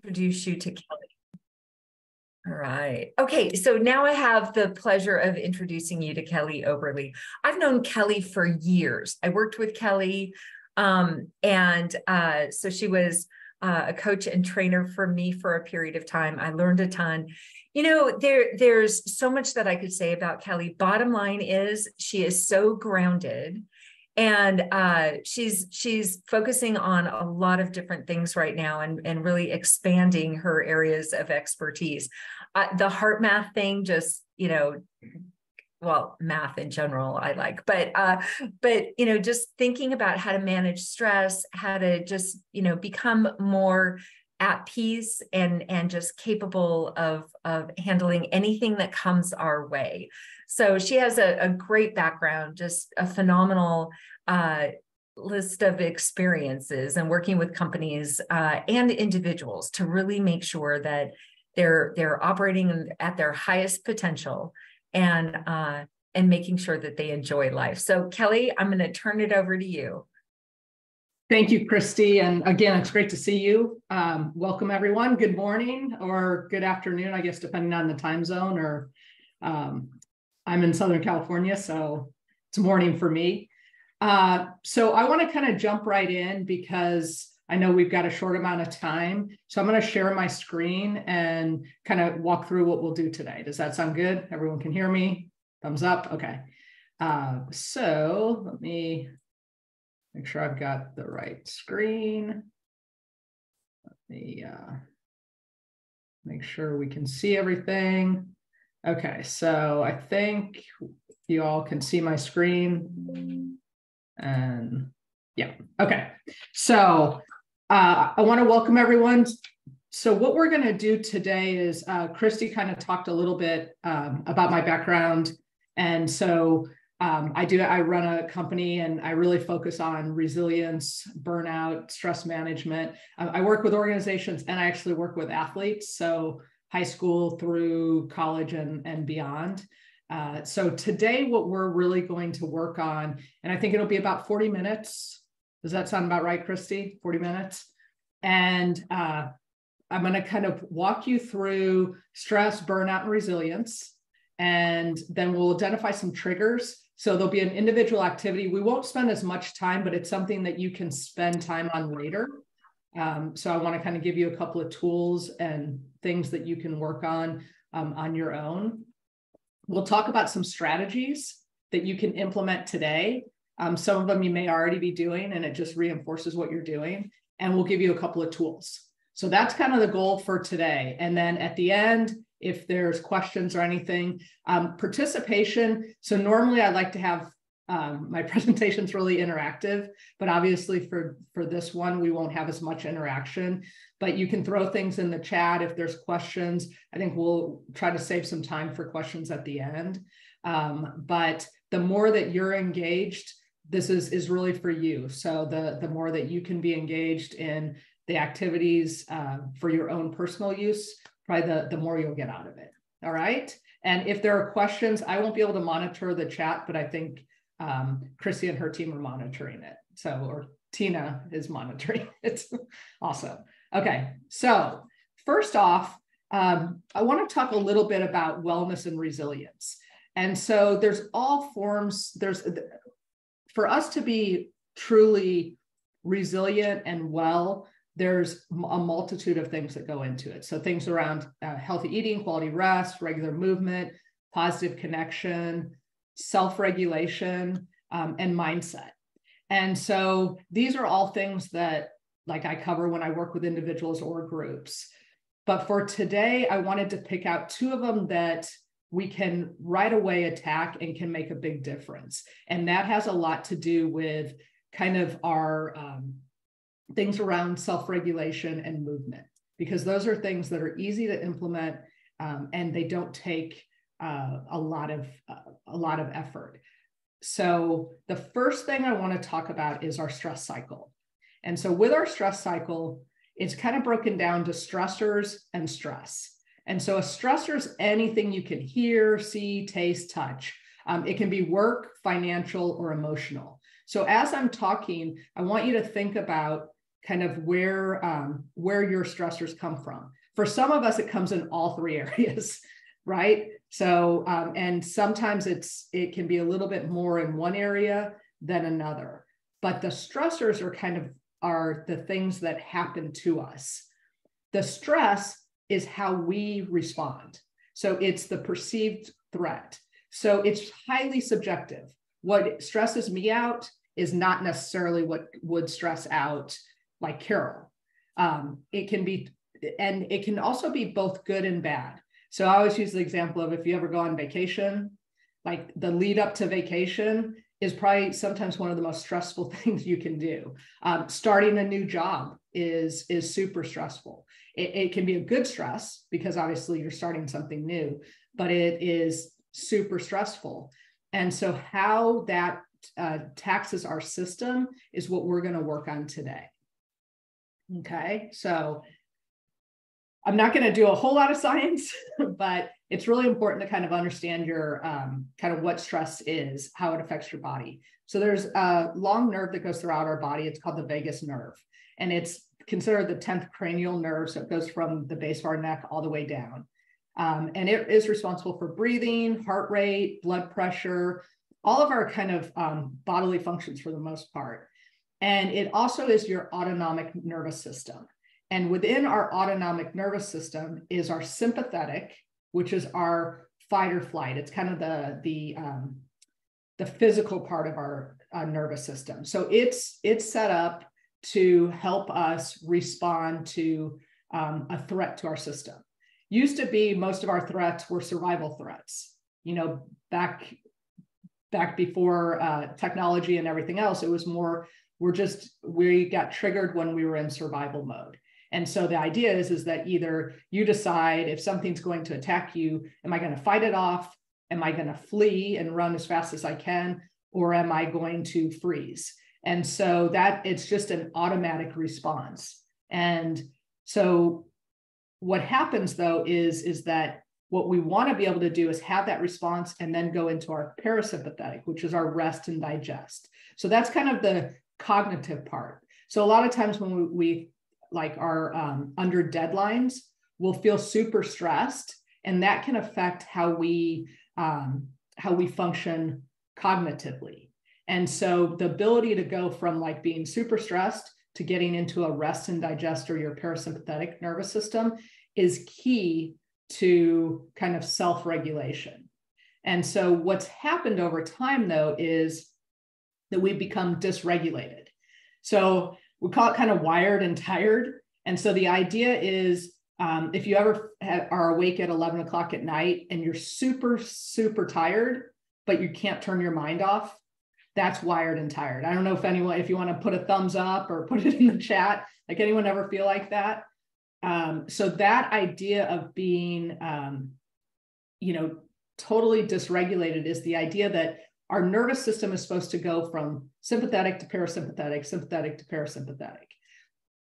Introduce you to Kelly. All right. Okay, so now I have the pleasure of introducing you to Kelly Oberle. I've known Kelly for years. I worked with Kelly, so she was a coach and trainer for me for a period of time. I learned a ton. You know, there's so much that I could say about Kelly. Bottom line is she is so grounded. And she's focusing on a lot of different things right now and really expanding her areas of expertise. The heart math thing, just, well, math in general, I like, but just thinking about how to manage stress, how to just, become more at peace and just capable of handling anything that comes our way. So she has a great background, just a phenomenal list of experiences and working with companies and individuals to really make sure that they're operating at their highest potential and making sure that they enjoy life. So Kelly, I'm going to turn it over to you. Thank you, Christy. And again, it's great to see you. Welcome, everyone. Good morning or good afternoon, I guess, depending on the time zone. Or I'm in Southern California, so it's morning for me. So I want to kind of jump right in because I know we've got a short amount of time. So I'm going to share my screen and kind of walk through what we'll do today. Does that sound good? Everyone can hear me? Thumbs up. Okay. So let me make sure I've got the right screen. Let me make sure we can see everything. Okay, so I think you all can see my screen. And yeah, okay. So I want to welcome everyone. So what we're going to do today is Christy kind of talked a little bit about my background. And so I run a company and I really focus on resilience, burnout, stress management. I work with organizations and I actually work with athletes. So high school through college and beyond. So today, what we're really going to work on, and I think it'll be about 40 minutes. Does that sound about right, Christy? 40 minutes. And I'm going to kind of walk you through stress, burnout, and resilience. And then we'll identify some triggers. So there'll be an individual activity. We won't spend as much time, but it's something that you can spend time on later. So I want to kind of give you a couple of tools and things that you can work on your own. We'll talk about some strategies that you can implement today. Some of them you may already be doing, and it just reinforces what you're doing. And we'll give you a couple of tools. So that's kind of the goal for today. And then at the end, if there's questions or anything, participation. So normally I like to have my presentations really interactive, but obviously for this one, we won't have as much interaction, but you can throw things in the chat if there's questions. I think we'll try to save some time for questions at the end. But the more that you're engaged, this is really for you. So the more that you can be engaged in the activities for your own personal use, probably the more you'll get out of it. All right. And if there are questions, I won't be able to monitor the chat, but I think Chrissy and her team are monitoring it. Or Tina is monitoring it. Awesome. Okay. So first off, I want to talk a little bit about wellness and resilience. And so there's all forms, for us to be truly resilient and well, there's a multitude of things that go into it. So things around healthy eating, quality rest, regular movement, positive connection, self-regulation, and mindset. And so these are all things that I cover when I work with individuals or groups. But for today, I wanted to pick out two of them that we can right away attack and can make a big difference. And that has a lot to do with kind of our things around self-regulation and movement, because those are things that are easy to implement and they don't take a lot of effort. So the first thing I want to talk about is our stress cycle. And so with our stress cycle, it's kind of broken down to stressors and stress. And so a stressor is anything you can hear, see, taste, touch. It can be work, financial, or emotional. So as I'm talking, I want you to think about kind of where your stressors come from. For some of us, it comes in all three areas, right? So, and sometimes it can be a little bit more in one area than another, but the stressors are the things that happen to us. The stress is how we respond. So it's the perceived threat. So it's highly subjective. What stresses me out is not necessarily what would stress out like Carol. It can be, and it can also be both good and bad. So I always use the example of if you ever go on vacation, like the lead up to vacation is probably sometimes one of the most stressful things you can do. Starting a new job is super stressful. It can be a good stress because obviously you're starting something new, but it is super stressful. And so how that taxes our system is what we're going to work on today. Okay, so I'm not going to do a whole lot of science, but it's really important to kind of understand your kind of what stress is, how it affects your body. So there's a long nerve that goes throughout our body. It's called the vagus nerve, and it's considered the 10th cranial nerve. So it goes from the base of our neck all the way down. And it is responsible for breathing, heart rate, blood pressure, all of our kind of bodily functions for the most part. And it also is your autonomic nervous system. And within our autonomic nervous system is our sympathetic, which is our fight or flight. It's kind of the physical part of our nervous system. So it's set up to help us respond to a threat to our system. Used to be most of our threats were survival threats. You know, back before technology and everything else, it was more, we got triggered when we were in survival mode. And so the idea is that either you decide if something's going to attack you, am I going to fight it off? Am I going to flee and run as fast as I can? Or am I going to freeze? And so that it's just an automatic response. And so what happens though is that what we want to be able to do is have that response and then go into our parasympathetic, which is our rest and digest. So that's kind of the cognitive part. So a lot of times when we like are under deadlines, we'll feel super stressed, and that can affect how we function cognitively. And so the ability to go from like being super stressed to getting into a rest and digest or your parasympathetic nervous system is key to kind of self-regulation. And so what's happened over time though is that we've become dysregulated. So we call it kind of wired and tired. And so the idea is if you ever are awake at 11 o'clock at night and you're super, super tired, but you can't turn your mind off, that's wired and tired. I don't know if you want to put a thumbs up or put it in the chat, like anyone ever feel like that? So that idea of being, totally dysregulated is the idea that our nervous system is supposed to go from sympathetic to parasympathetic, sympathetic to parasympathetic.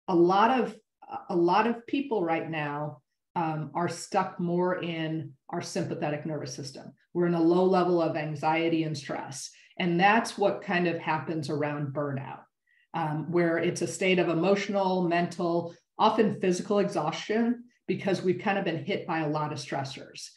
A lot of people right now are stuck more in our sympathetic nervous system. We're in a low level of anxiety and stress. And that's what kind of happens around burnout, where it's a state of emotional, mental, often physical exhaustion, because we've kind of been hit by a lot of stressors.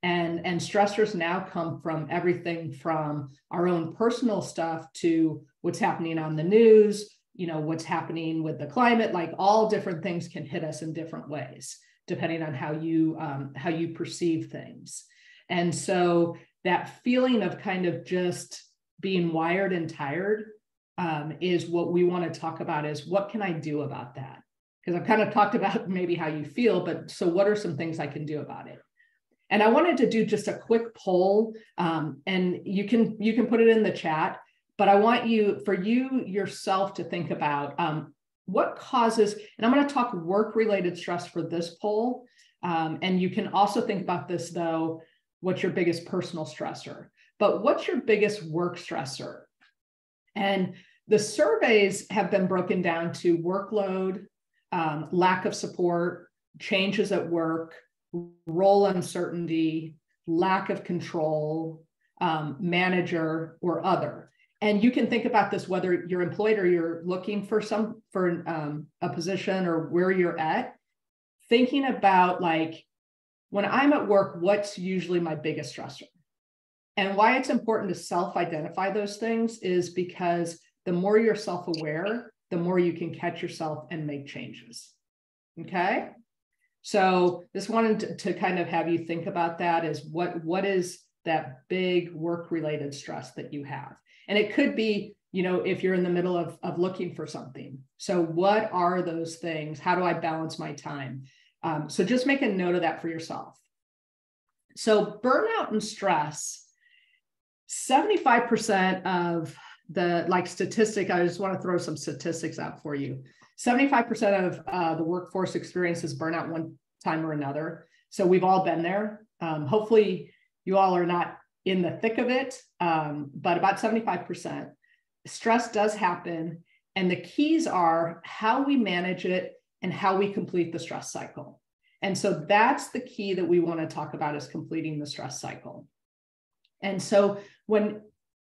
And stressors now come from everything from our own personal stuff to what's happening on the news, what's happening with the climate, like all different things can hit us in different ways, depending on how you perceive things. And so that feeling of kind of just being wired and tired is what we want to talk about, is what can I do about that? Because I've kind of talked about maybe how you feel, but so what are some things I can do about it? And I wanted to do just a quick poll, and you can put it in the chat, but I want for you yourself to think about what causes, and I'm going to talk work-related stress for this poll, and you can also think about this though, what's your biggest personal stressor, but what's your biggest work stressor? And the surveys have been broken down to workload, lack of support, changes at work, role uncertainty, lack of control, manager, or other. And you can think about this, whether you're employed or you're looking for a position or where you're at, thinking about like, when I'm at work, what's usually my biggest stressor? And why it's important to self-identify those things is because the more you're self-aware, the more you can catch yourself and make changes. Okay. So just wanted to kind of have you think about that, is what is that big work-related stress that you have? And it could be, if you're in the middle of looking for something. So what are those things? How do I balance my time? So just make a note of that for yourself. So burnout and stress, 75% of the statistic, I just want to throw some statistics out for you. 75% of the workforce experiences burnout one time or another. So we've all been there. Hopefully you all are not in the thick of it, but about 75%. Stress does happen. And the keys are how we manage it and how we complete the stress cycle. And so that's the key that we want to talk about, is completing the stress cycle. And so when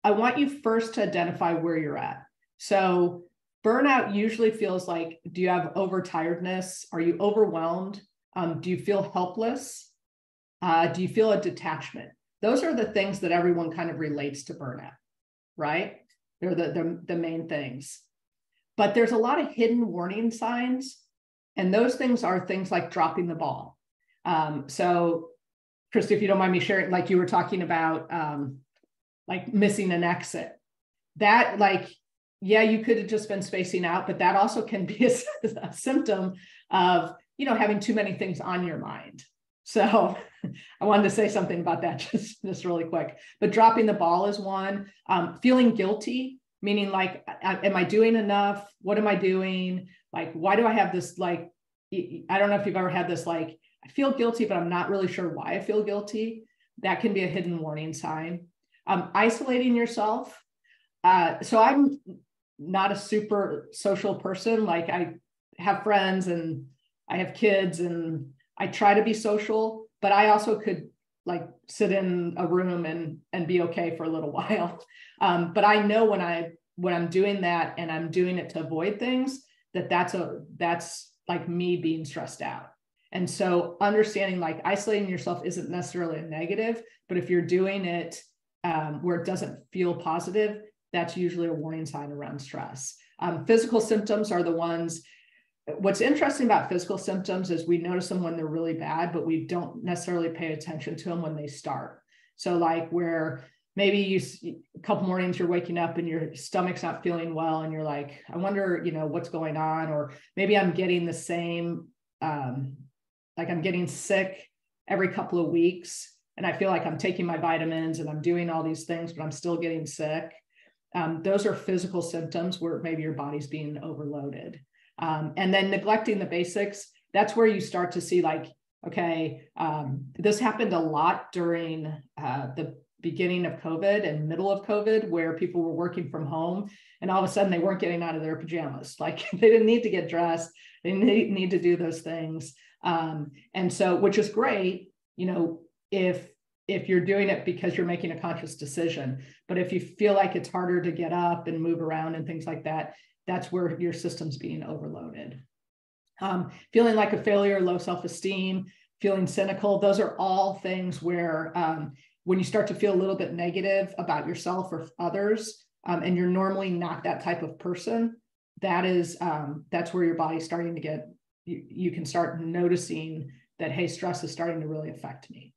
I want you first to identify where you're at. So burnout usually feels like, do you have overtiredness? Are you overwhelmed? Do you feel helpless? Do you feel a detachment? Those are the things that everyone kind of relates to burnout, right? They're the main things. But there's a lot of hidden warning signs. And those things are things like dropping the ball. So Christy, if you don't mind me sharing, like you were talking about, like missing an exit, that you could have just been spacing out, but that also can be a symptom of, having too many things on your mind. So I wanted to say something about that just really quick, but dropping the ball is one. Feeling guilty, meaning like, am I doing enough? What am I doing? Like, why do I have this, I don't know if you've ever had this, I feel guilty, but I'm not really sure why I feel guilty. That can be a hidden warning sign. Isolating yourself. So I'm not a super social person. Like, I have friends and I have kids and I try to be social, but I also could sit in a room and be okay for a little while. But I know when I'm doing that and I'm doing it to avoid things, that's like me being stressed out. And so understanding isolating yourself isn't necessarily a negative, but if you're doing it where it doesn't feel positive, that's usually a warning sign around stress. Physical symptoms are the ones. What's interesting about physical symptoms is we notice them when they're really bad, but we don't necessarily pay attention to them when they start. So where maybe a couple mornings you're waking up and your stomach's not feeling well and you're like, I wonder, what's going on, or maybe I'm getting the same, I'm getting sick every couple of weeks and I feel like I'm taking my vitamins and I'm doing all these things, but I'm still getting sick. Those are physical symptoms where maybe your body's being overloaded. And then neglecting the basics, that's where you start to see okay, this happened a lot during the beginning of COVID and middle of COVID, where people were working from home and all of a sudden they weren't getting out of their pajamas. They didn't need to get dressed. They need to do those things. And so, which is great, if you're doing it because you're making a conscious decision, but if you feel like it's harder to get up and move around and things like that, that's where your system's being overloaded. Feeling like a failure, low self-esteem, feeling cynical, those are all things where when you start to feel a little bit negative about yourself or others, and you're normally not that type of person, that's where your body's starting to get, you can start noticing that, hey, stress is starting to really affect me.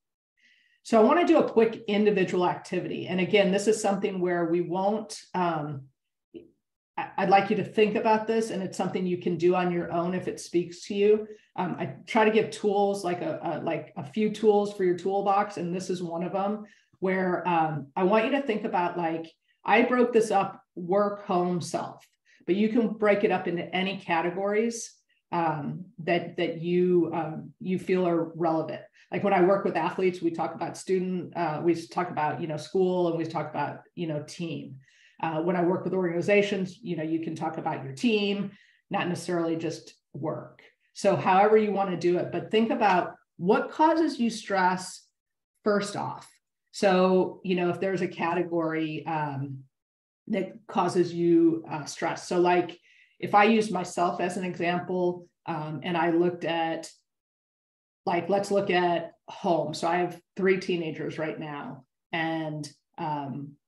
So I want to do a quick individual activity. And again, this is something where we won't, I'd like you to think about this, and it's something you can do on your own if it speaks to you. I try to give tools, like a few tools for your toolbox, and this is one of them, where I want you to think about, I broke this up: work, home, self, but you can break it up into any categories that you feel are relevant. Like when I work with athletes, we talk about we talk about school, and we talk about team. When I work with organizations, you can talk about your team, not necessarily just work. So however you want to do it, but think about what causes you stress first off. So, if there's a category, that causes you stress. So like if I use myself as an example, and I looked at, like, let's look at home. So I have 3 teenagers right now, and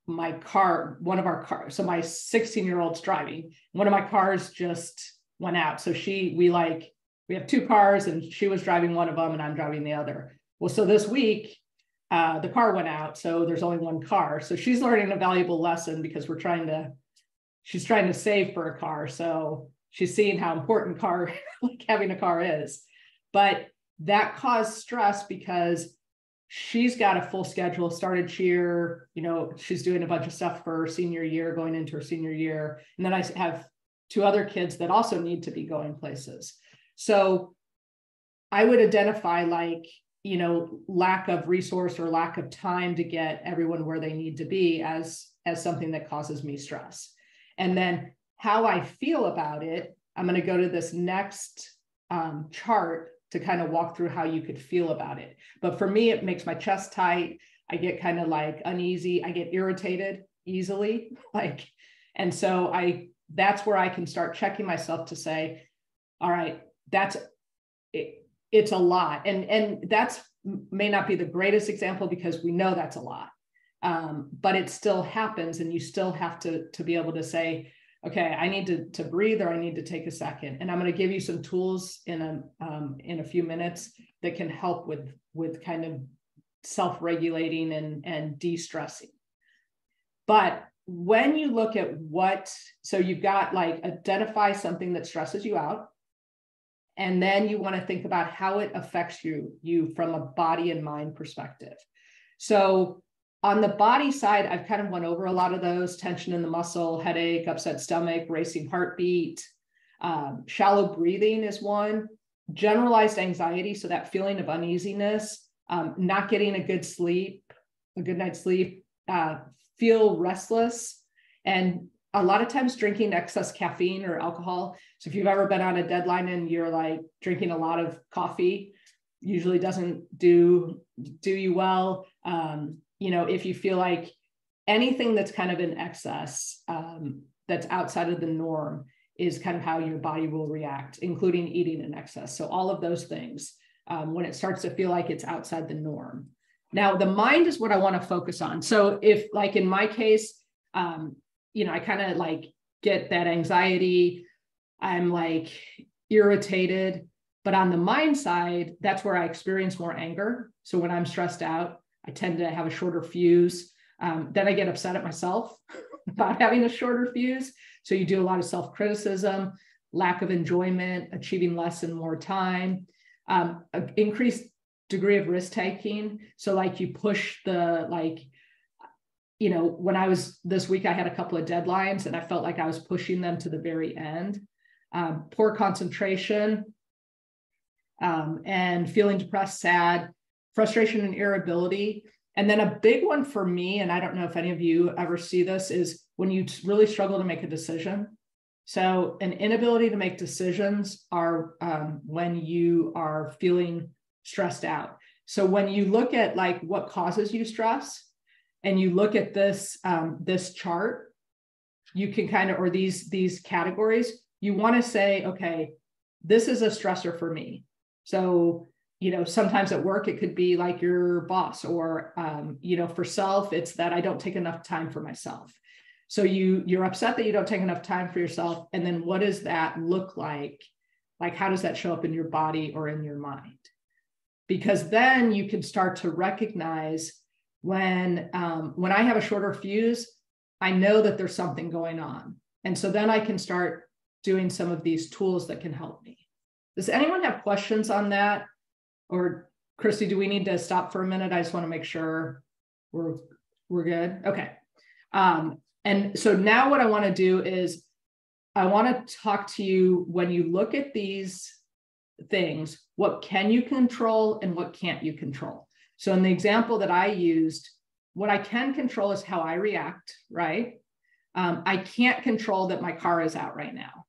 my car, one of our cars, so my 16-year-old's driving, one of my cars just went out. So we have 2 cars, and she was driving one of them and I'm driving the other. Well, so this week, the car went out, so there's only 1 car. So she's learning a valuable lesson because she's trying to save for a car. So she's seeing how important like having a car is. But that caused stress because she's got a full schedule, started cheer, she's doing a bunch of stuff for her senior year, going into her senior year. And then I have 2 other kids that also need to be going places. So I would identify lack of resource or lack of time to get everyone where they need to be as something that causes me stress. And then how I feel about it, I'm going to go to this next chart to kind of walk through how you could feel about it. But for me, it makes my chest tight. I get kind of like uneasy. I get irritated easily. And so that's where I can start checking myself to say, all right, that's it. It's a lot. And that's may not be the greatest example because we know that's a lot. But it still happens, and you still have to be able to say, okay, I need to breathe, or I need to take a second. And I'm going to give you some tools in a few minutes that can help with kind of self-regulating and de-stressing. But when you look at so you've got identify something that stresses you out. And then you want to think about how it affects you from a body and mind perspective. So on the body side, I've kind of went over a lot of those: tension in the muscle, headache, upset stomach, racing heartbeat. Shallow breathing is one. Generalized anxiety, so that feeling of uneasiness, not getting a good night's sleep, feel restless, and a lot of times drinking excess caffeine or alcohol. So if you've ever been on a deadline and you're drinking a lot of coffee, usually doesn't do you well. If you feel like anything that's kind of in excess, that's outside of the norm, is kind of how your body will react, including eating in excess. So all of those things, when it starts to feel like it's outside the norm. Now, the mind is what I want to focus on. So if in my case, I kind of get that anxiety, I'm irritated, but on the mind side, that's where I experience more anger. So when I'm stressed out, I tend to have a shorter fuse. Then I get upset at myself about having a shorter fuse. So you do a lot of self-criticism, lack of enjoyment, achieving less in more time, increased degree of risk-taking. So you push when I was this week, I had a couple of deadlines and I felt like I was pushing them to the very end. Poor concentration, and feeling depressed, sad, frustration and irritability. And then a big one for me, and I don't know if any of you ever see this, is when you really struggle to make a decision. So an inability to make decisions are when you are feeling stressed out. So when you look at what causes you stress, and you look at this chart, you can kind of, or these categories, you want to say, okay, this is a stressor for me. So, sometimes at work, it could be your boss, or, for self, it's that I don't take enough time for myself. So you're upset that you don't take enough time for yourself. And then what does that look like? How does that show up in your body or in your mind? Because then you can start to recognize when I have a shorter fuse, I know that there's something going on. And so then I can start doing some of these tools that can help me. Does anyone have questions on that? Or Christy, do we need to stop for a minute? I just want to make sure we're good. Okay. And so now what I want to do is I want to talk to you, when you look at these things, what can you control and what can't you control? So in the example that I used, what I can control is how I react, right? I can't control that my car is out right now.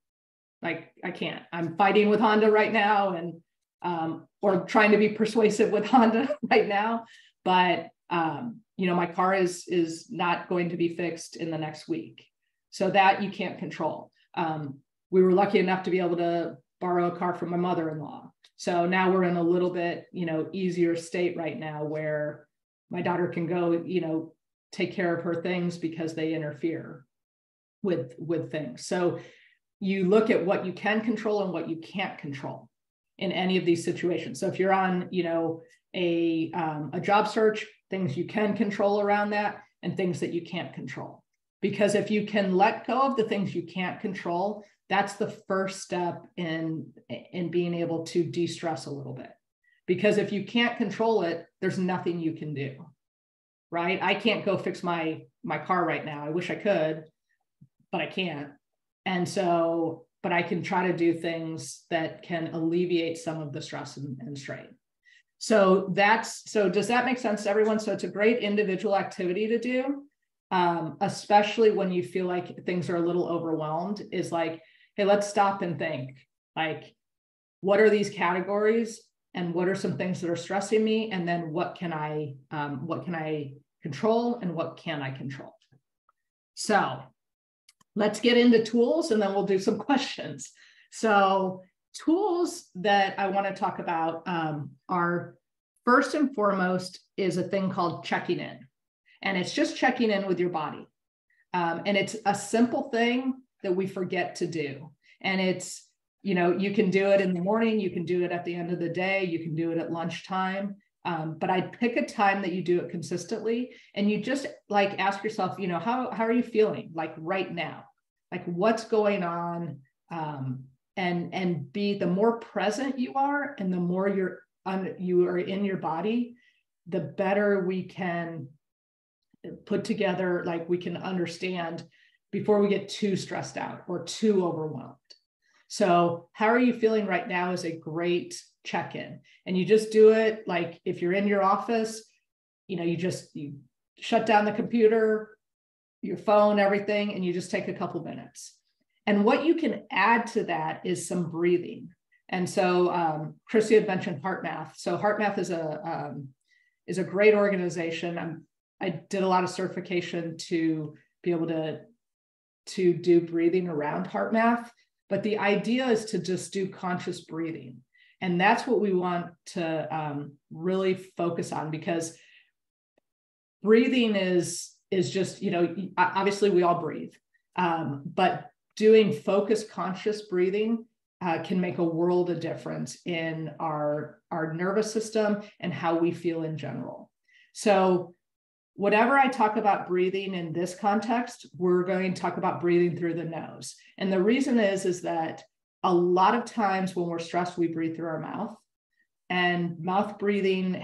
I can't. I'm fighting with Honda right now, and or trying to be persuasive with Honda right now. But my car is not going to be fixed in the next week. So that you can't control. We were lucky enough to be able to borrow a car from my mother-in-law. So now we're in a little bit, easier state right now where my daughter can go, take care of her things because they interfere with things. So you look at what you can control and what you can't control in any of these situations. So if you're on, a job search, things you can control around that and things that you can't control. Because if you can let go of the things you can't control, that's the first step in being able to de-stress a little bit. Because if you can't control it, there's nothing you can do, right? I can't go fix my car right now. I wish I could, but I can't. And so, but I can try to do things that can alleviate some of the stress and strain. So does that make sense to everyone? So it's a great individual activity to do, especially when you feel like things are a little overwhelmed, is like, hey, let's stop and think, like, what are these categories and what are some things that are stressing me? And then what can I control and what can I control? So let's get into tools and then we'll do some questions. So tools that I want to talk about are, first and foremost, is a thing called checking in. And it's just checking in with your body. And it's a simple thing that we forget to do. And it's, you can do it in the morning, you can do it at the end of the day, you can do it at lunchtime. But I'd pick a time that you do it consistently. And you just like ask yourself, how are you feeling like right now? Like what's going on? And be the more present you are and the more you are in your body, the better we can put together, like we can understand before we get too stressed out or too overwhelmed. So how are you feeling right now is a great check-in. And you just do it like if you're in your office, you shut down the computer, your phone, everything, and you just take a couple minutes. And what you can add to that is some breathing. And so Christy had mentioned HeartMath. So HeartMath is a great organization. I did a lot of certification to be able to do breathing around HeartMath. But the idea is to just do conscious breathing. And that's what we want to really focus on, because breathing is just, obviously we all breathe, but doing focused conscious breathing can make a world of difference in our nervous system and how we feel in general. So whenever I talk about breathing in this context, we're going to talk about breathing through the nose. And the reason is that a lot of times when we're stressed, we breathe through our mouth. And mouth breathing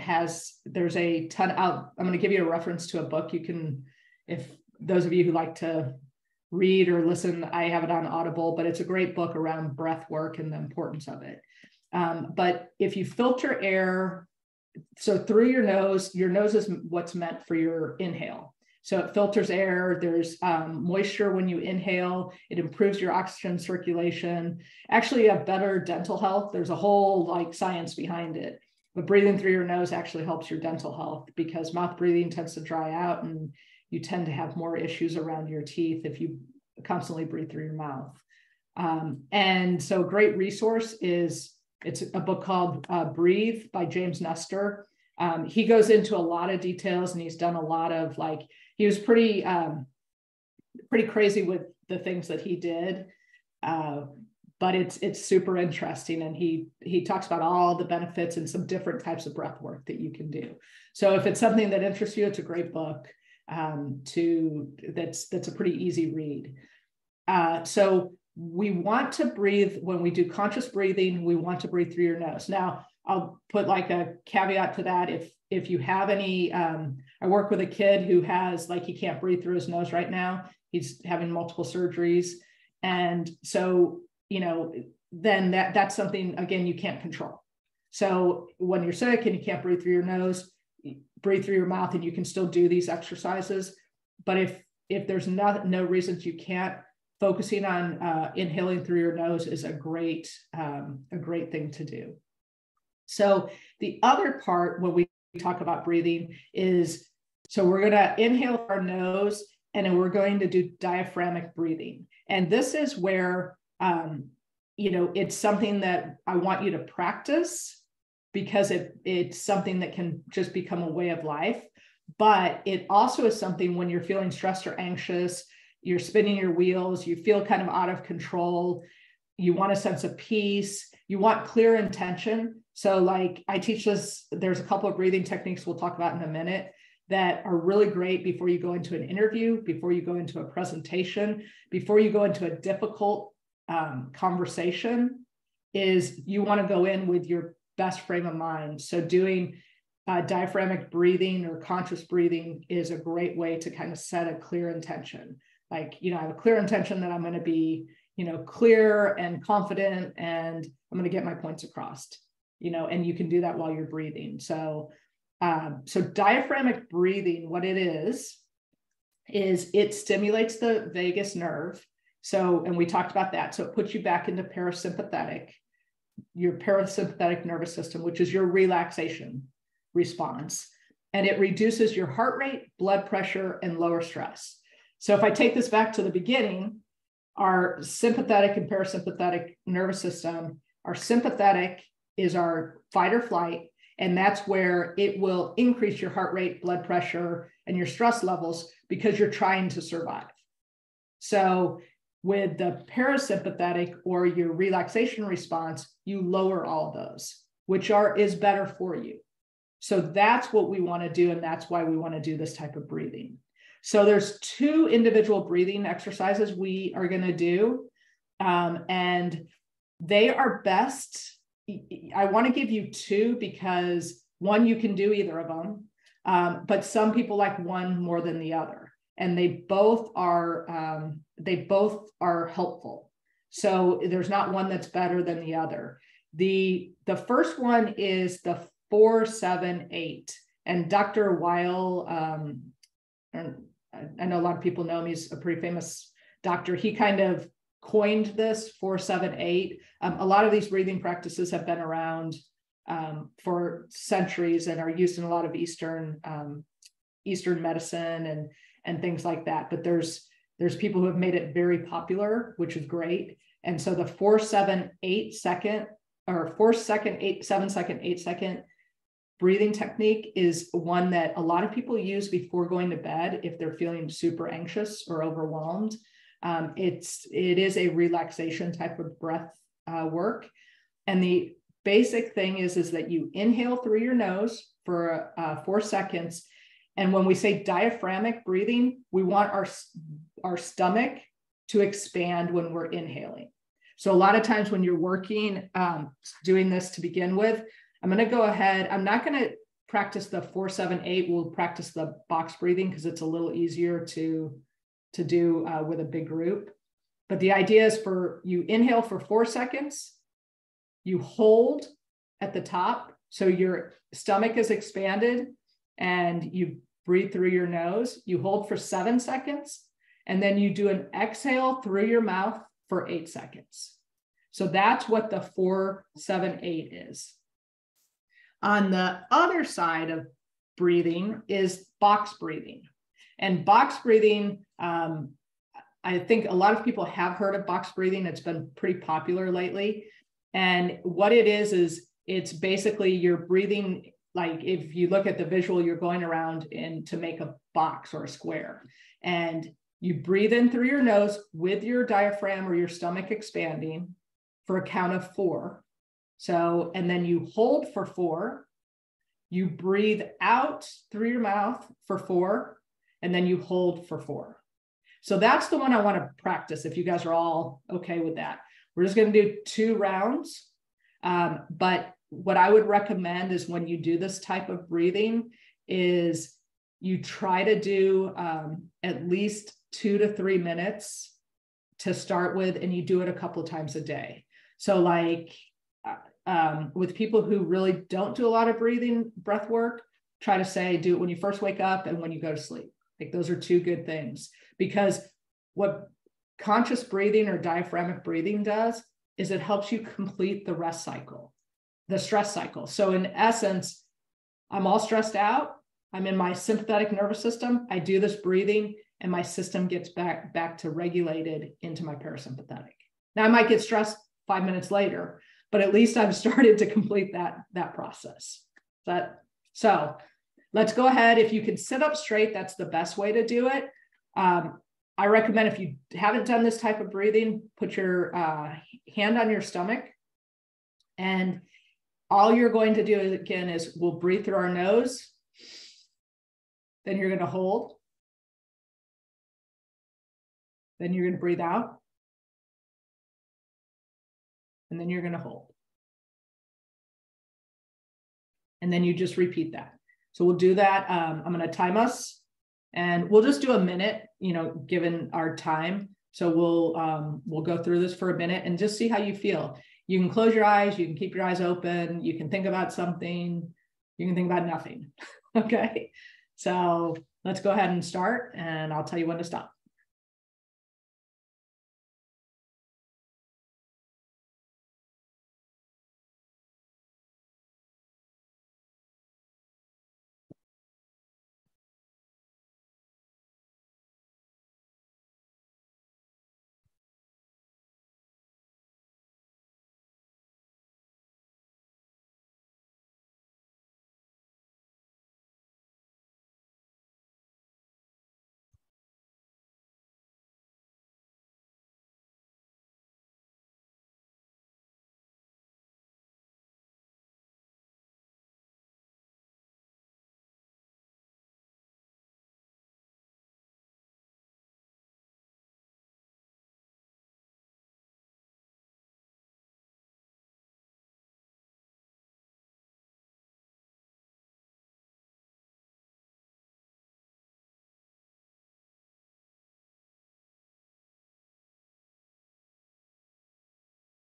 there's a ton. I'm going to give you a reference to a book. You can, if those of you who like to read or listen, I have it on Audible, but it's a great book around breath work and the importance of it. But if you filter air, so through your nose is what's meant for your inhale. So it filters air. There's moisture when you inhale. It improves your oxygen circulation. Actually, you have better dental health. There's a whole science behind it. But breathing through your nose actually helps your dental health, because mouth breathing tends to dry out and you tend to have more issues around your teeth if you constantly breathe through your mouth. And so a great resource it's a book called Breathe by James Nestor. He goes into a lot of details, and he's done a lot of he was pretty crazy with the things that he did. But it's super interesting. And he talks about all the benefits and some different types of breath work that you can do. So if it's something that interests you, it's a great book that's a pretty easy read. So we want to breathe, when we do conscious breathing, we want to breathe through your nose. Now, I'll put a caveat to that. If you have any, I work with a kid who has he can't breathe through his nose right now. He's having multiple surgeries. And so, then that's something, again, you can't control. So when you're sick and you can't breathe through your nose, breathe through your mouth, and you can still do these exercises. But if there's no reasons you can't, focusing on inhaling through your nose is a great thing to do. So the other part when we talk about breathing is, so we're going to inhale our nose, and then we're going to do diaphragmatic breathing. And this is where, it's something that I want you to practice, because it's something that can just become a way of life. But it also is something when you're feeling stressed or anxious, you're spinning your wheels, you feel kind of out of control, you want a sense of peace, you want clear intention. So like I teach this, there's a couple of breathing techniques we'll talk about in a minute that are really great before you go into an interview, before you go into a presentation, before you go into a difficult conversation, is you want to go in with your best frame of mind. So doing diaphragmatic breathing or conscious breathing is a great way to kind of set a clear intention. Like, I have a clear intention that I'm going to be, clear and confident, and I'm going to get my points across, and you can do that while you're breathing. So diaphragmatic breathing, what it is it stimulates the vagus nerve. So, and we talked about that. So it puts you back into your parasympathetic nervous system, which is your relaxation response. And it reduces your heart rate, blood pressure, and lower stress. So if I take this back to the beginning, our sympathetic and parasympathetic nervous system, our sympathetic is our fight or flight, and that's where it will increase your heart rate, blood pressure, and your stress levels because you're trying to survive. So with the parasympathetic or your relaxation response, you lower all of those, which is better for you. So that's what we want to do, and that's why we want to do this type of breathing. So there's 2 individual breathing exercises we are going to do, and they are best. I want to give you 2 because one, you can do either of them, but some people like one more than the other, and they both are helpful. So there's not one that's better than the other. The first one is the 4-7-8, and Dr. Weil, I know a lot of people know him. He's a pretty famous doctor. He kind of coined this 4-7-8. A lot of these breathing practices have been around for centuries and are used in a lot of Eastern medicine and things like that. But there's people who have made it very popular, which is great. And so the 4-7-8 second, or 4-second, 7-second, 8-second breathing technique is one that a lot of people use before going to bed if they're feeling super anxious or overwhelmed. It is a relaxation type of breath work. And the basic thing is that you inhale through your nose for 4 seconds. And when we say diaphragmatic breathing, we want our stomach to expand when we're inhaling. So a lot of times when you're working, doing this to begin with, I'm going to go ahead. I'm not going to practice the 4-7-8. We'll practice the box breathing because it's a little easier to do with a big group. But the idea is for you inhale for 4 seconds, you hold at the top. So your stomach is expanded and you breathe through your nose. You hold for 7 seconds, and then you do an exhale through your mouth for 8 seconds. So that's what the 4-7-8 is. On the other side of breathing is box breathing. And box breathing, I think a lot of people have heard of box breathing. It's been pretty popular lately. And what it is it's basically you're breathing, like if you look at the visual, you're going around to make a box or a square. And you breathe in through your nose with your diaphragm or your stomach expanding for a count of 4. So, and then you hold for 4, you breathe out through your mouth for 4, and then you hold for 4. So that's the one I want to practice if you guys are all okay with that. We're just going to do 2 rounds. But what I would recommend is when you do this type of breathing is you try to do at least 2 to 3 minutes to start with, and you do it a couple of times a day. So like, with people who really don't do a lot of breath work, try to do it when you first wake up and when you go to sleep. Like those are 2 good things, because what conscious breathing or diaphragmatic breathing does is it helps you complete the rest cycle, the stress cycle. So in essence, I'm all stressed out. I'm in my sympathetic nervous system. I do this breathing. and my system gets back to regulated into my parasympathetic. Now I might get stressed 5 minutes later, but at least I've started to complete that process. So let's go ahead. If you can sit up straight, that's the best way to do it. I recommend, if you haven't done this type of breathing, put your hand on your stomach, and all you're going to do again is we'll breathe through our nose. Then you're going to hold. Then you're going to breathe out. And then you're going to hold. And then you just repeat that. So we'll do that. I'm going to time us, and we'll just do a minute, given our time. So we'll go through this for a minute and just see how you feel. You can close your eyes. You can keep your eyes open. You can think about something. You can think about nothing. Okay. So let's go ahead and start, and I'll tell you when to stop.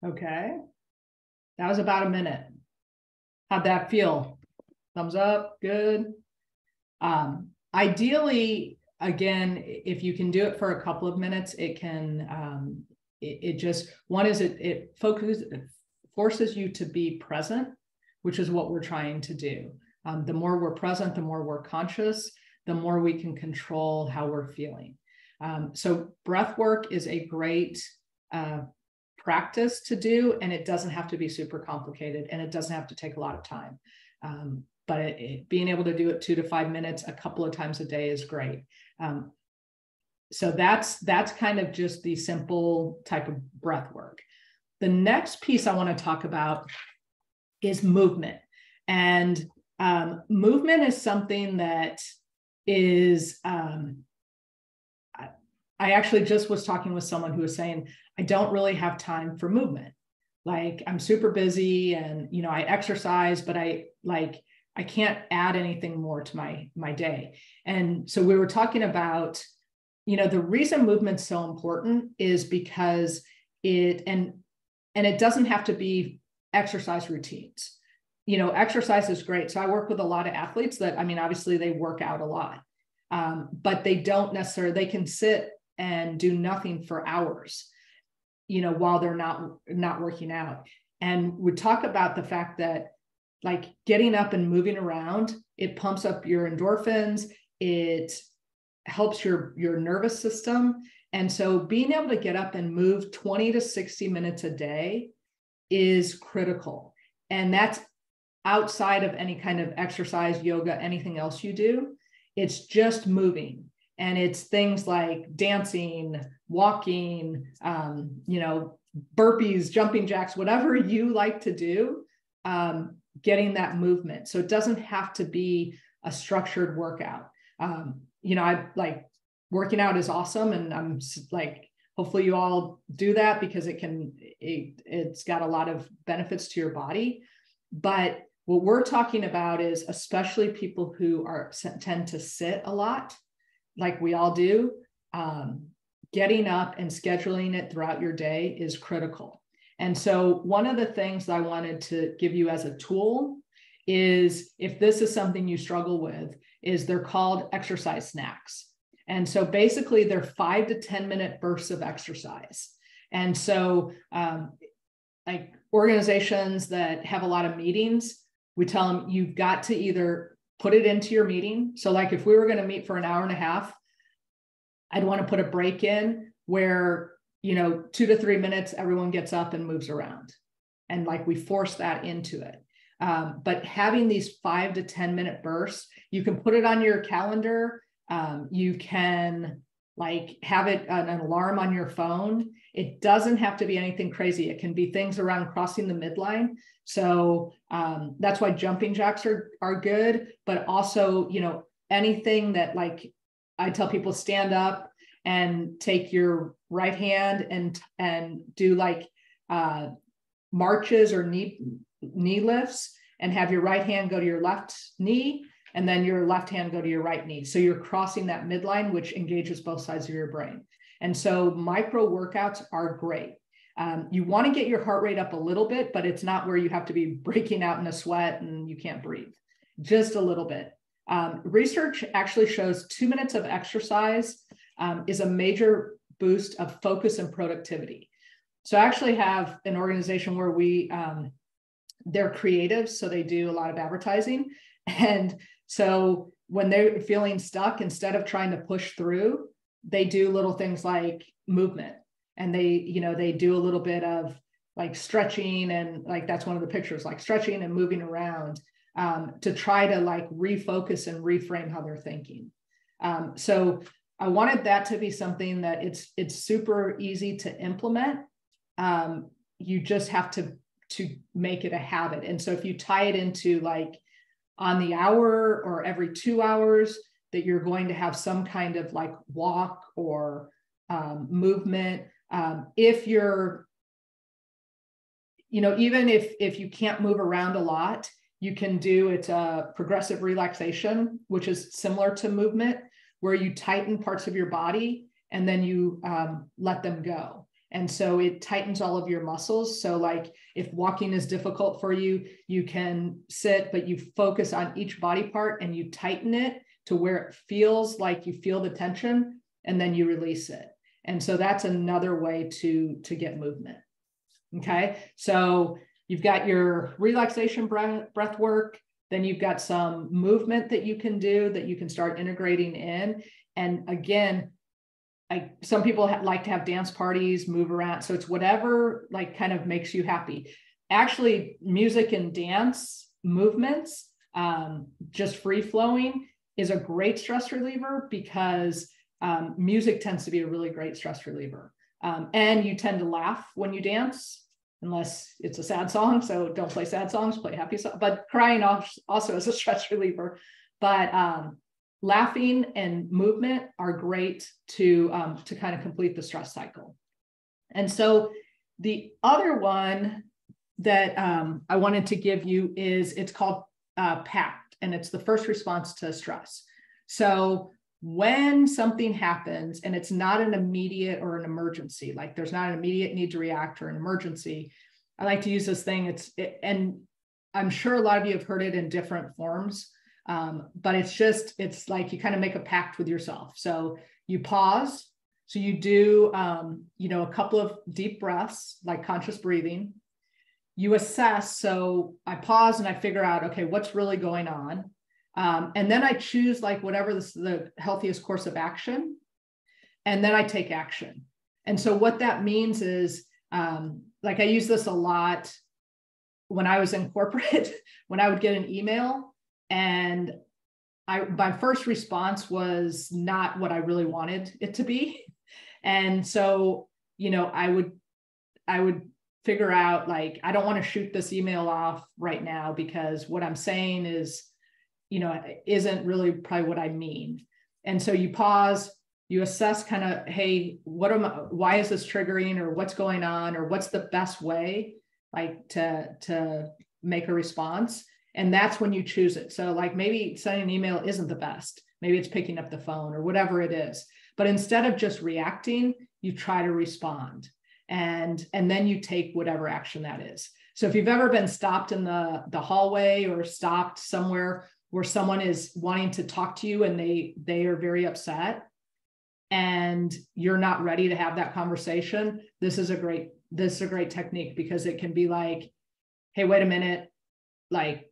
Okay. That was about a minute. How'd that feel? Thumbs up. Good. Ideally, again, if you can do it for a couple of minutes, it can, it forces you to be present, which is what we're trying to do. The more we're present, the more we're conscious, the more we can control how we're feeling. So breath work is a great practice to do, and it doesn't have to be super complicated, and it doesn't have to take a lot of time. But being able to do it 2 to 5 minutes a couple of times a day is great. So that's kind of just the simple type of breath work. The next piece I want to talk about is movement. And movement is something that is, I actually just was talking with someone who was saying, I don't really have time for movement. Like, I'm super busy and, I exercise, but I can't add anything more to my day. And so we were talking about, the reason movement's so important is because and it doesn't have to be exercise routines. Exercise is great. So I work with a lot of athletes that, obviously they work out a lot, but they don't necessarily, they can sit and do nothing for hours, while they're not working out. And we talk about the fact that, like, getting up and moving around, it pumps up your endorphins, it helps your nervous system. And so being able to get up and move 20 to 60 minutes a day is critical. And that's outside of any kind of exercise, yoga, anything else you do. It's just moving. And it's things like dancing, walking, burpees, jumping jacks, whatever you like to do, getting that movement. So it doesn't have to be a structured workout. I like working out is awesome. And I'm like, hopefully you all do that, because it's got a lot of benefits to your body. But what we're talking about is, especially people who tend to sit a lot, like we all do, getting up and scheduling it throughout your day is critical. And so one of the things that I wanted to give you as a tool is, if this is something you struggle with, is they're called exercise snacks. And so basically they're 5 to 10 minute bursts of exercise. And so like organizations that have a lot of meetings, we tell them you've got to either put it into your meeting. So like if we were going to meet for an hour and a half, I'd want to put a break in where, 2 to 3 minutes, everyone gets up and moves around. And like we force that into it. But having these 5 to 10 minute bursts, you can put it on your calendar. You can like have it an alarm on your phone. It doesn't have to be anything crazy. It can be things around crossing the midline. So that's why jumping jacks are good, but also, anything that like I tell people, stand up and take your right hand and do like marches or knee lifts, and have your right hand go to your left knee and then your left hand go to your right knee. So you're crossing that midline, which engages both sides of your brain. And so micro workouts are great. You want to get your heart rate up a little bit, but it's not where you have to be breaking out in a sweat and you can't breathe, just a little bit. Research actually shows 2 minutes of exercise is a major boost of focus and productivity. So I actually have an organization where they're creatives, so they do a lot of advertising. And so when they're feeling stuck, instead of trying to push through, they do little things like movement. And they do a little bit of like stretching, and like that's one of the pictures, like stretching and moving around to try to like refocus and reframe how they're thinking. So I wanted that to be something that it's super easy to implement. You just have to make it a habit. And so if you tie it into like on the hour or every 2 hours, that you're going to have some kind of like walk or movement. If you're, even if you can't move around a lot, you can do it's a progressive relaxation, which is similar to movement, where you tighten parts of your body and then you let them go. And so it tightens all of your muscles. So like if walking is difficult for you, you can sit, but you focus on each body part and you tighten it to where it feels like you feel the tension, and then you release it. And so that's another way to get movement. Okay. So you've got your relaxation breath work, then you've got some movement that you can do that you can start integrating in. And again, some people like to have dance parties, move around. So it's whatever like kind of makes you happy. Actually, music and dance movements, just free flowing, is a great stress reliever, because music tends to be a really great stress reliever. And you tend to laugh when you dance, unless it's a sad song. So don't play sad songs, play happy songs. But crying also is a stress reliever. But laughing and movement are great to kind of complete the stress cycle. And so the other one that I wanted to give you it's called PACT, and it's the first response to stress. So when something happens and it's not an immediate or an emergency, like there's not an immediate need to react or an emergency, I like to use this thing. And I'm sure a lot of you have heard it in different forms. But it's like you kind of make a pact with yourself. So you pause. So you do, a couple of deep breaths, like conscious breathing. You assess. So I pause and I figure out, okay, what's really going on? And then I choose like whatever the healthiest course of action. And then I take action. And so what that means is, like I use this a lot when I was in corporate, when I would get an email. And my first response was not what I really wanted it to be. And so, I would figure out like, I don't want to shoot this email off right now because what I'm saying is, isn't really probably what I mean. And so you pause, you assess kind of, hey, why is this triggering, or what's going on, or what's the best way like to make a response. And that's when you choose it. So like maybe sending an email isn't the best. Maybe it's picking up the phone or whatever it is. But instead of just reacting, you try to respond. And then you take whatever action that is. So if you've ever been stopped in the hallway or stopped somewhere where someone is wanting to talk to you and they are very upset and you're not ready to have that conversation, this is a great technique, because it can be like, hey, wait a minute, like,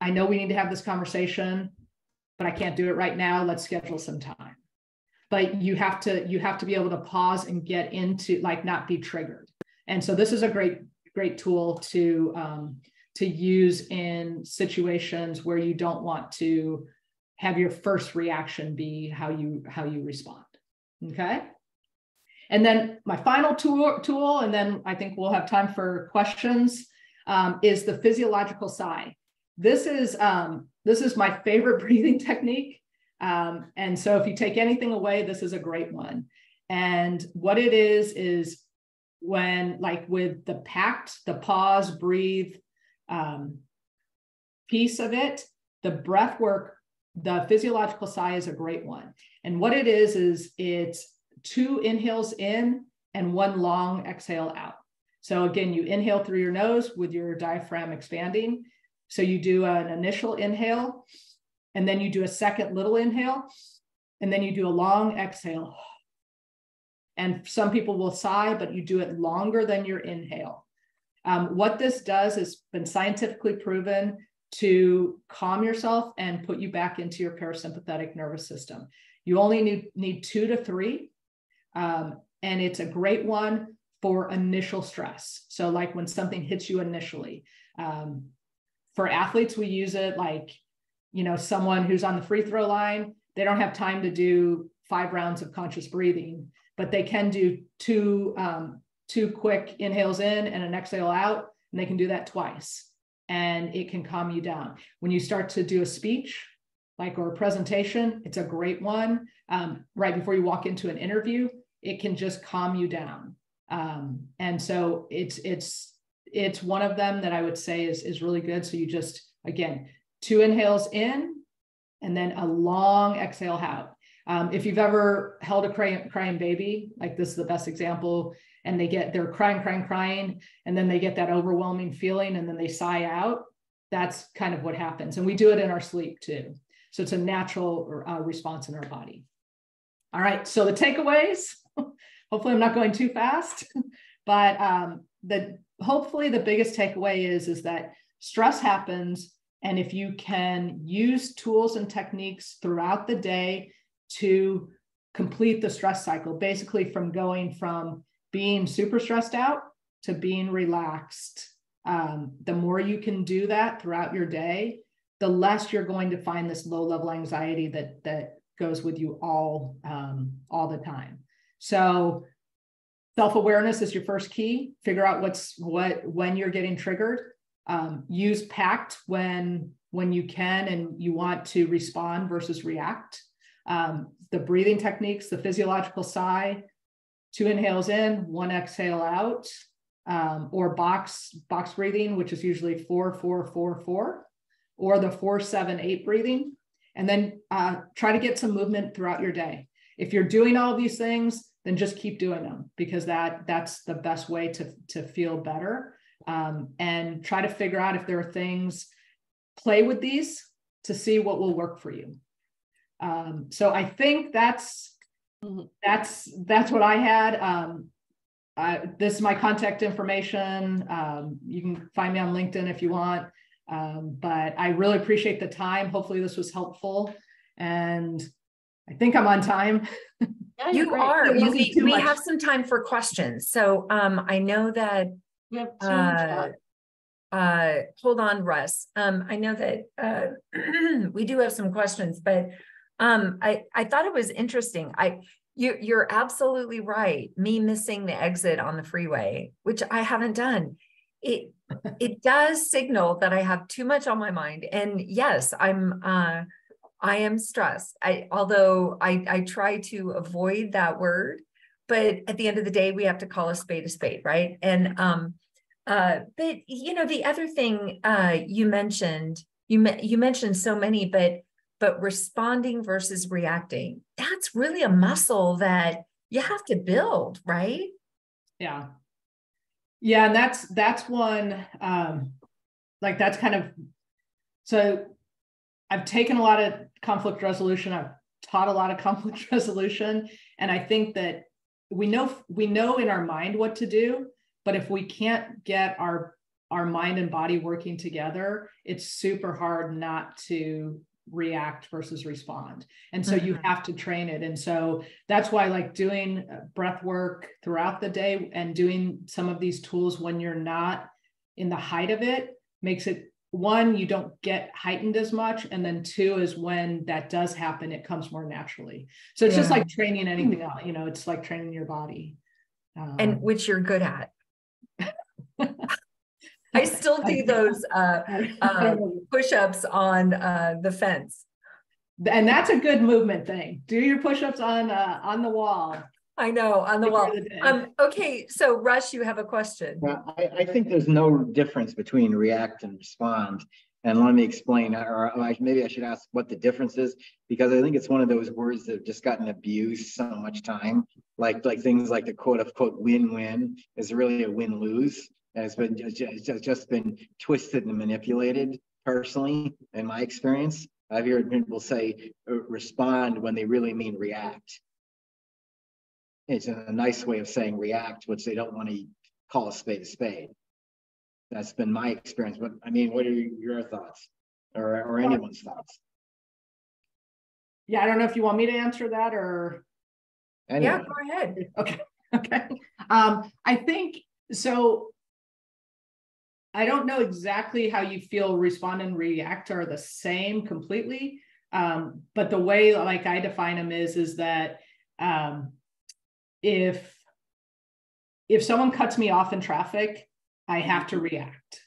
I know we need to have this conversation, but I can't do it right now. Let's schedule some time. but you have to be able to pause and get into, like, not be triggered. And so this is a great tool to use in situations where you don't want to have your first reaction be how you respond. Okay. And then my final tool, and then I think we'll have time for questions, is the physiological sigh. This is my favorite breathing technique. And so if you take anything away, this is a great one. And what it is when, like, with the pause, breathe piece of it, the breath work, the physiological sigh is a great one. And what it is it's 2 inhales in and 1 long exhale out. So again, you inhale through your nose with your diaphragm expanding. So you do an initial inhale, and then you do a second little inhale, and then you do a long exhale. And some people will sigh, but you do it longer than your inhale. What this does has been scientifically proven to calm yourself and put you back into your parasympathetic nervous system. You only need 2 to 3. And it's a great one for initial stress. So like when something hits you initially. For athletes, we use it like, someone who's on the free throw line, they don't have time to do 5 rounds of conscious breathing, but they can do 2 quick inhales in and an exhale out, and they can do that twice, and it can calm you down. When you start to do a speech, or a presentation, it's a great one. Right before you walk into an interview, it can just calm you down. And so it's one of them that I would say is really good. So you just, again, 2 inhales in and then a long exhale out. If you've ever held a crying baby, like this is the best example, and they're crying, and then they get that overwhelming feeling and then they sigh out, that's kind of what happens. And we do it in our sleep too. So it's a natural response in our body. All right, so the takeaways, hopefully I'm not going too fast, but hopefully the biggest takeaway is that stress happens. And if you can use tools and techniques throughout the day to complete the stress cycle, basically from going from being super stressed out to being relaxed, the more you can do that throughout your day, the less you're going to find this low-level anxiety that goes with you all the time. So self-awareness is your first key. Figure out when you're getting triggered. Use PACT when you can and you want to respond versus react. The breathing techniques, the physiological sigh, 2 inhales in, 1 exhale out, or box breathing, which is usually 4-4-4-4, or the 4-7-8 breathing. And then try to get some movement throughout your day. If you're doing all of these things, then just keep doing them, because that's the best way to feel better. And try to figure out if there are things, play with these to see what will work for you. So I think that's what I had. This is my contact information. You can find me on LinkedIn if you want. But I really appreciate the time. Hopefully this was helpful. And I think I'm on time. Yeah, you are. We have some time for questions. So I know that we have 2 hold on, Russ. I know that we do have some questions, but I thought it was interesting. You're absolutely right. Me missing the exit on the freeway, which I haven't done. It does signal that I have too much on my mind. And yes, I am stressed. Although I try to avoid that word, but at the end of the day, we have to call a spade, right? And but the other thing you mentioned so many, but responding versus reacting, that's really a muscle that you have to build, right? Yeah. Yeah. And that's one, that's kind of, so I've taken a lot of conflict resolution. I've taught a lot of conflict resolution. And I think that we know in our mind what to do, but if we can't get our mind and body working together, it's super hard not to react versus respond. And so you have to train it. And so that's why like doing breath work throughout the day and doing some of these tools when you're not in the height of it makes it, one, you don't get heightened as much. And then two is when that does happen, it comes more naturally. So it's just like training anything else, you know, it's like training your body. And which you're good at. I still do those push-ups on the fence. And that's a good movement thing. Do your push-ups on the wall. I know, on the wall. Okay, so Russ, you have a question. Well, I think there's no difference between react and respond. And let me explain, or maybe I should ask what the difference is, because I think it's one of those words that have just gotten abused so much time. Like things like the quote unquote win-win is really a win-lose. And it's been just been twisted and manipulated personally, in my experience. I've heard people say respond when they really mean react. It's a nice way of saying react, which they don't want to call a spade a spade. That's been my experience. But I mean, what are your thoughts or anyone's thoughts? Yeah, I don't know if you want me to answer that or. Anyway. Yeah, go ahead. Okay. I think so. I don't know exactly how you feel respond and react are the same completely. But the way like I define them is that if someone cuts me off in traffic, I have to react.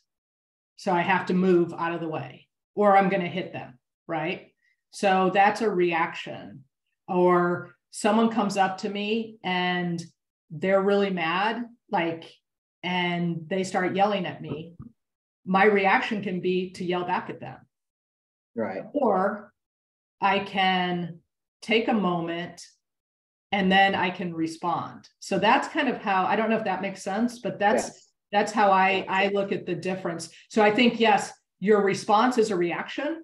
So I have to move out of the way or I'm going to hit them, right? So that's a reaction. Or someone comes up to me and they're really mad, and they start yelling at me. My reaction can be to yell back at them. Right. Or I can take a moment and then I can respond. So that's kind of how, I don't know if that makes sense, but that's how I look at the difference. So I think, yes, your response is a reaction,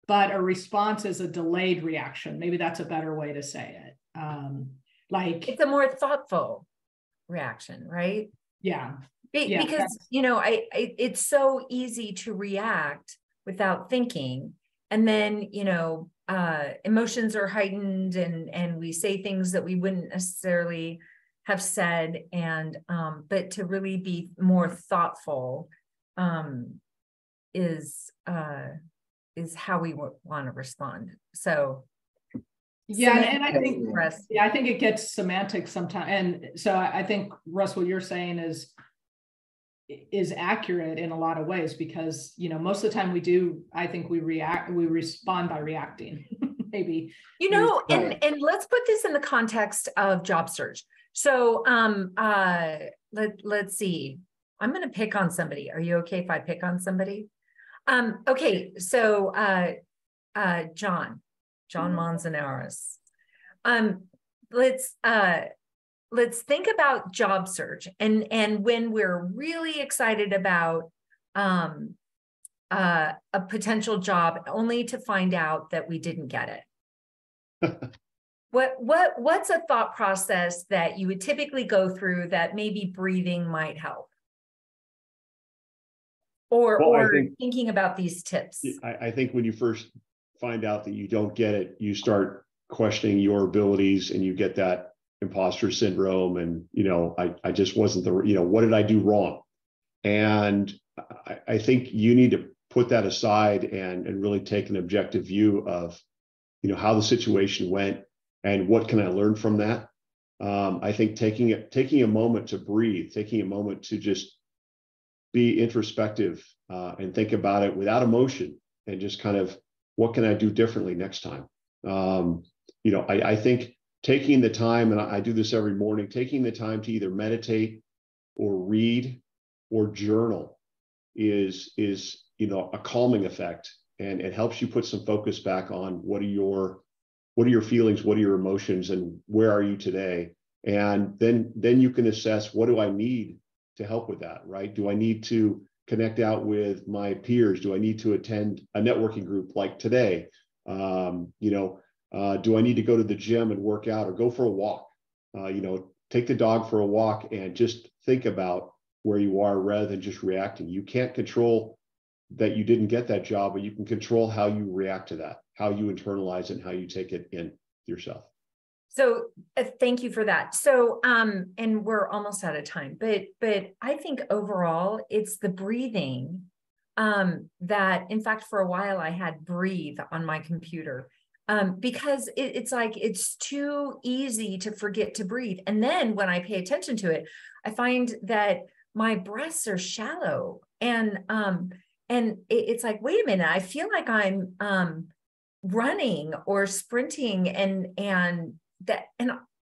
but a response is a delayed reaction. Maybe that's a better way to say it. It's a more thoughtful reaction, right? Yeah. Because, it's so easy to react without thinking. And then, emotions are heightened and we say things that we wouldn't necessarily have said. And, but to really be more thoughtful is how we want to respond. So. Yeah, and I think I think it gets semantic sometimes. And so I think, Russ, what you're saying is accurate in a lot of ways because, most of the time we respond by reacting, maybe. And let's put this in the context of job search. So let's see. I'm going to pick on somebody. Are you okay if I pick on somebody? Okay, so John Manzanares. Let's think about job search and when we're really excited about a potential job only to find out that we didn't get it. What's a thought process that you would typically go through that maybe breathing might help? Or thinking about these tips. I think when you first find out that you don't get it, you start questioning your abilities and you get that imposter syndrome and, I just wasn't what did I do wrong? And I think you need to put that aside and really take an objective view of, how the situation went and what can I learn from that? I think taking a moment to breathe, taking a moment to just be introspective and think about it without emotion and just kind of, what can I do differently next time? I think taking the time, and I do this every morning, taking the time to either meditate or read or journal is a calming effect, and it helps you put some focus back on what are your feelings, what are your emotions, and where are you today? And then you can assess, what do I need to help with that, right? Do I need to connect out with my peers? Do I need to attend a networking group like today? Do I need to go to the gym and work out or go for a walk? Take the dog for a walk and just think about where you are rather than just reacting. You can't control that you didn't get that job, but you can control how you react to that, how you internalize it, and how you take it in yourself. So thank you for that. So, and we're almost out of time, but I think overall it's the breathing, that in fact, for a while I had breathe on my computer, because it's like, it's too easy to forget to breathe. And then when I pay attention to it, I find that my breaths are shallow, and it's like, wait a minute, I feel like I'm, running or sprinting, and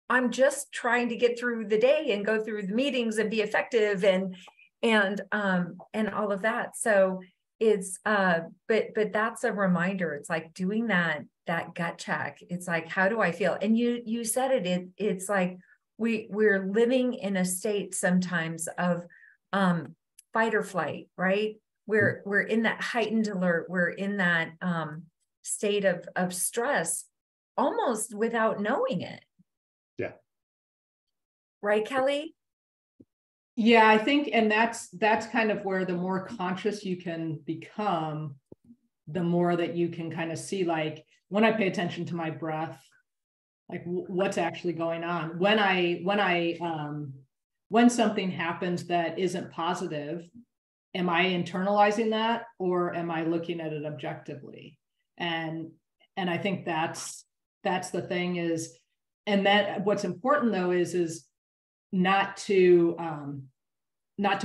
I'm just trying to get through the day and go through the meetings and be effective and all of that. So it's but that's a reminder. It's like doing that gut check. It's like, how do I feel? And you said it's like we're living in a state sometimes of fight or flight, right? We're in that heightened alert. We're in that state of stress almost without knowing it. Yeah. Right, Kelly? Yeah, I think, and that's kind of where the more conscious you can become, the more that you can kind of see, like, when I pay attention to my breath, like what's actually going on. When something happens that isn't positive, am I internalizing that, or am I looking at it objectively? And I think that's the thing is, and that what's important though is not to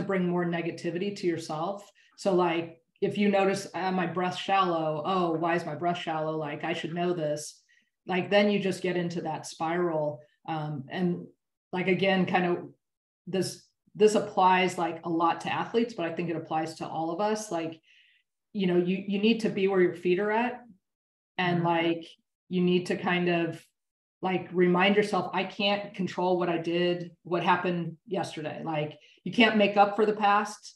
bring more negativity to yourself. So like, if you notice my breath shallow, oh, why is my breath shallow? Like, I should know this. Like, then you just get into that spiral. And like, again, kind of this applies like a lot to athletes, but I think it applies to all of us. Like, you know, you need to be where your feet are at. And like, you need to kind of like remind yourself, I can't control what happened yesterday. Like, you can't make up for the past.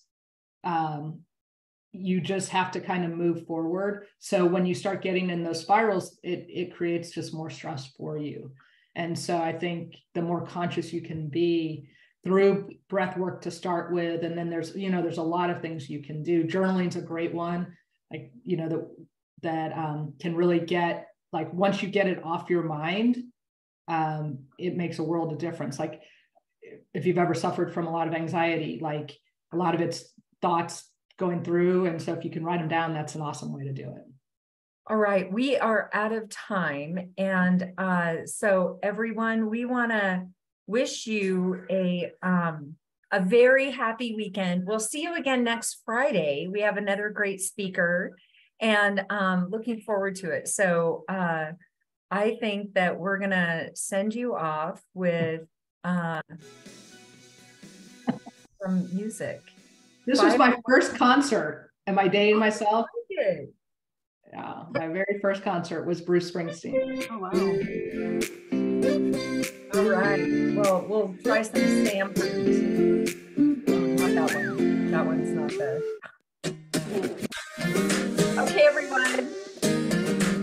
You just have to kind of move forward. So when you start getting in those spirals, it creates just more stress for you. And so I think the more conscious you can be through breath work to start with, and then there's a lot of things you can do. Journaling's a great one, like, you know, that can really get, like, once you get it off your mind, it makes a world of difference. Like, if you've ever suffered from a lot of anxiety, like, a lot of it's thoughts going through. And so if you can write them down, that's an awesome way to do it. All right, we are out of time. And so everyone, we want to wish you a very happy weekend. We'll see you again next Friday. We have another great speaker, and looking forward to it. So I think that we're going to send you off with some music. This was my first concert. Am I dating myself? Yeah, my very first concert was Bruce Springsteen. Oh, wow. All right. Well, we'll try some samples. Not that one. That one's not the. Okay, everyone.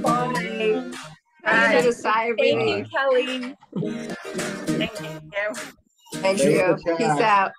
Bye. Bye. Thank you, Kelly. Thank you. Peace out.